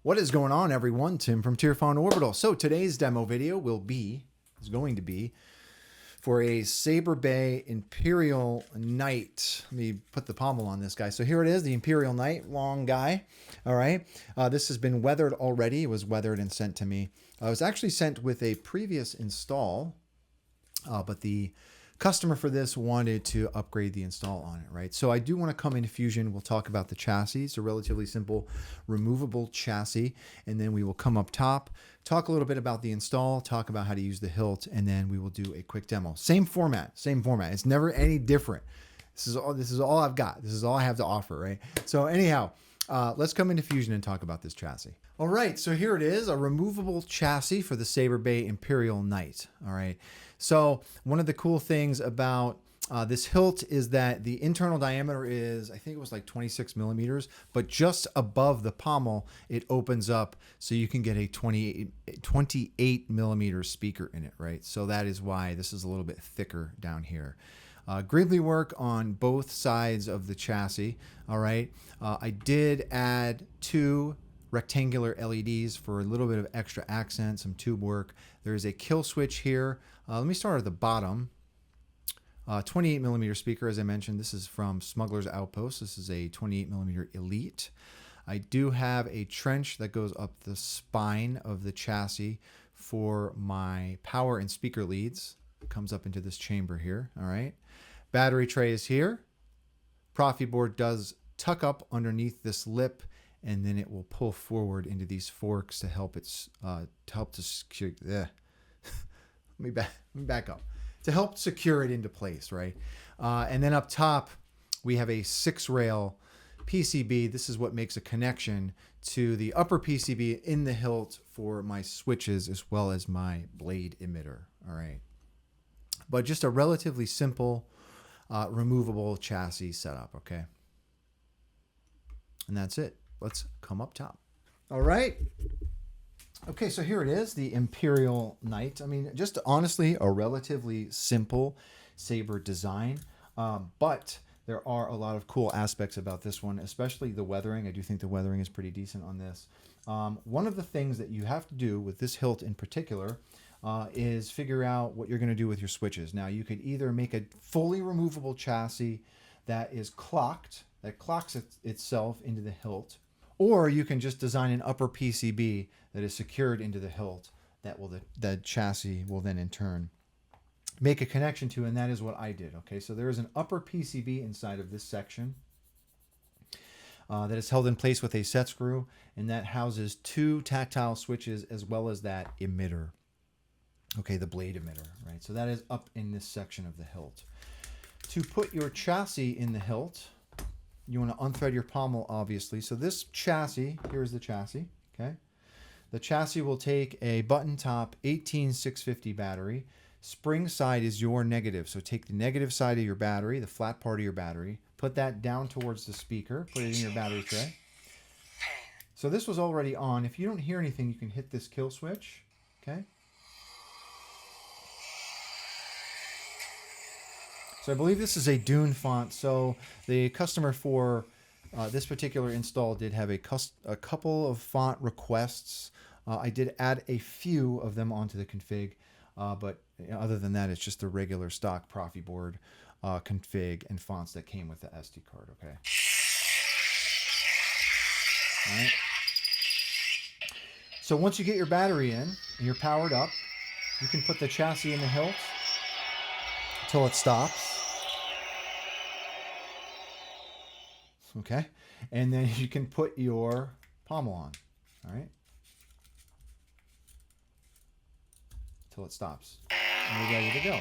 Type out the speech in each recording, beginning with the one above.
What is going on, everyone? Tim from Tearfon Orbital. So today's demo video is going to be for a Saberbay Imperial Knight. Let me put the pommel on this guy. So here it is, the Imperial Knight, long guy. All right. This has been weathered already. It was weathered and sent to me. It was actually sent with a previous install, but the customer for this wanted to upgrade the install on it, right? So I do want to come into Fusion. We'll talk about the chassis. It's a relatively simple removable chassis. And then we will come up top, talk a little bit about the install, talk about how to use the hilt, and then we will do a quick demo. Same format. It's never any different. This is all I've got. This is all I have to offer, right? So anyhow, let's come into Fusion and talk about this chassis. All right, so here it is, a removable chassis for the Saberbay Imperial Knight. All right, so one of the cool things about this hilt is that the internal diameter is, I think it was like 26 millimeters, but just above the pommel, it opens up so you can get a 28 millimeter speaker in it, right? So that is why this is a little bit thicker down here. Gridley work on both sides of the chassis. All right, I did add two rectangular LEDs for a little bit of extra accent, some tube work. There's a kill switch here. Let me start at the bottom. 28 millimeter speaker, as I mentioned. This is from Smugglers Outpost. This is a 28 millimeter Elite. I do have a trench that goes up the spine of the chassis for my power and speaker leads. It comes up into this chamber here. All right. Battery tray is here. Proffie board does tuck up underneath this lip, and then it will pull forward into these forks to help secure. Let me back up to help secure it into place, right? And then up top, we have a 6-rail PCB. This is what makes a connection to the upper PCB in the hilt for my switches as well as my blade emitter. All right, but just a relatively simple, removable chassis setup. Okay, and that's it. Let's come up top. All right. Okay, so here it is, the Imperial Knight. I mean, just honestly, a relatively simple saber design, but there are a lot of cool aspects about this one, especially the weathering. I do think the weathering is pretty decent on this. One of the things that you have to do with this hilt in particular is figure out what you're going to do with your switches. Now, you could either make a fully removable chassis that is clocked, that clocks itself into the hilt, or you can just design an upper PCB that is secured into the hilt that chassis will then in turn make a connection to, and that is what I did. Okay, so there is an upper PCB inside of this section that is held in place with a set screw, and that houses 2 tactile switches as well as that emitter. Okay, the blade emitter, right? So that is up in this section of the hilt. To put your chassis in the hilt, you want to unthread your pommel, obviously. So this chassis, here's the chassis, okay? The chassis will take a button top 18650 battery. Spring side is your negative. So take the negative side of your battery, the flat part of your battery, put that down towards the speaker, put it in your battery tray. So this was already on. If you don't hear anything, you can hit this kill switch, okay? So I believe this is a Dune font. So the customer for this particular install did have a couple of font requests. I did add a few of them onto the config, but other than that, it's just the regular stock Proffie board config and fonts that came with the SD card. Okay. All right. So once you get your battery in and you're powered up, you can put the chassis in the hilt until it stops. Okay, and then you can put your pommel on, all right, until it stops, and you're ready to go.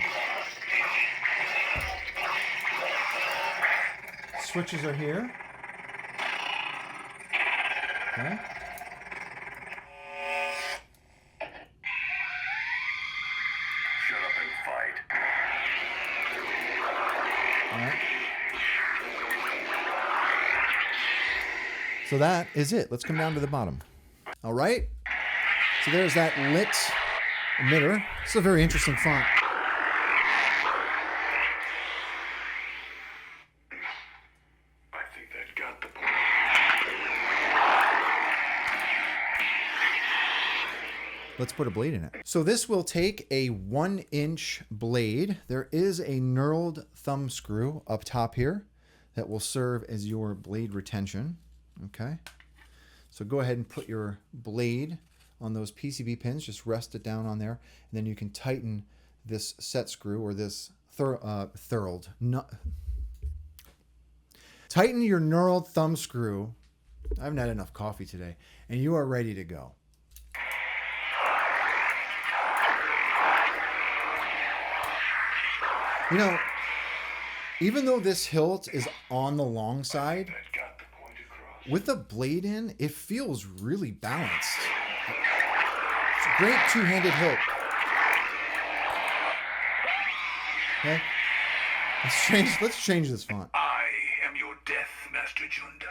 Switches are here, okay. Shut up and fight. All right. So that is it. Let's come down to the bottom. All right. So there's that lit emitter. It's a very interesting font. I think that got the point. let's put a blade in it. So this will take a 1-inch blade. There is a knurled thumb screw up top here that will serve as your blade retention. Okay. So go ahead and put your blade on those PCB pins. Just rest it down on there. And then you can tighten this set screw or this tighten your knurled thumb screw. I haven't had enough coffee today. And you are ready to go. You know, even though this hilt is on the long side, with the blade in, it feels really balanced. It's a great two-handed hilt. Okay, let's change this font. I am your death, Master Junda.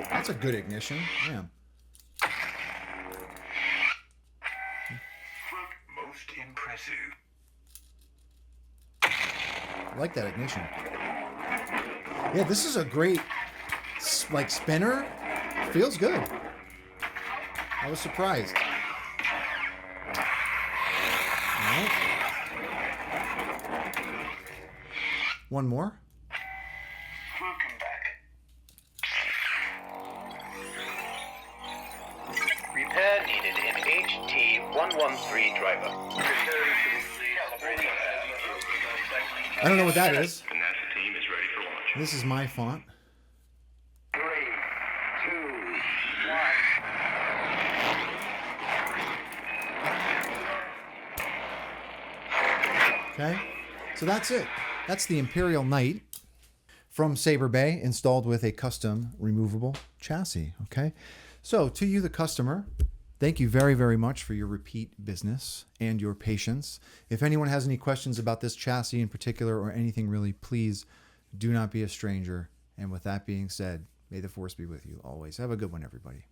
That's a good ignition. Yeah. Most impressive. I like that ignition. Yeah, this is a great, like, spinner. Feels good. I was surprised. All right. One more. Welcome back. Repair needed in HT-113 driver. I don't know what that is. The NASA team is ready for launch. This is my font. 3, 2, 1. Okay, so that's it. That's the Imperial Knight from Saberbay, installed with a custom removable chassis. Okay, so to you, the customer, thank you very, very much for your repeat business and your patience. If anyone has any questions about this chassis in particular or anything really, please do not be a stranger. And with that being said, may the force be with you always. Have a good one, everybody.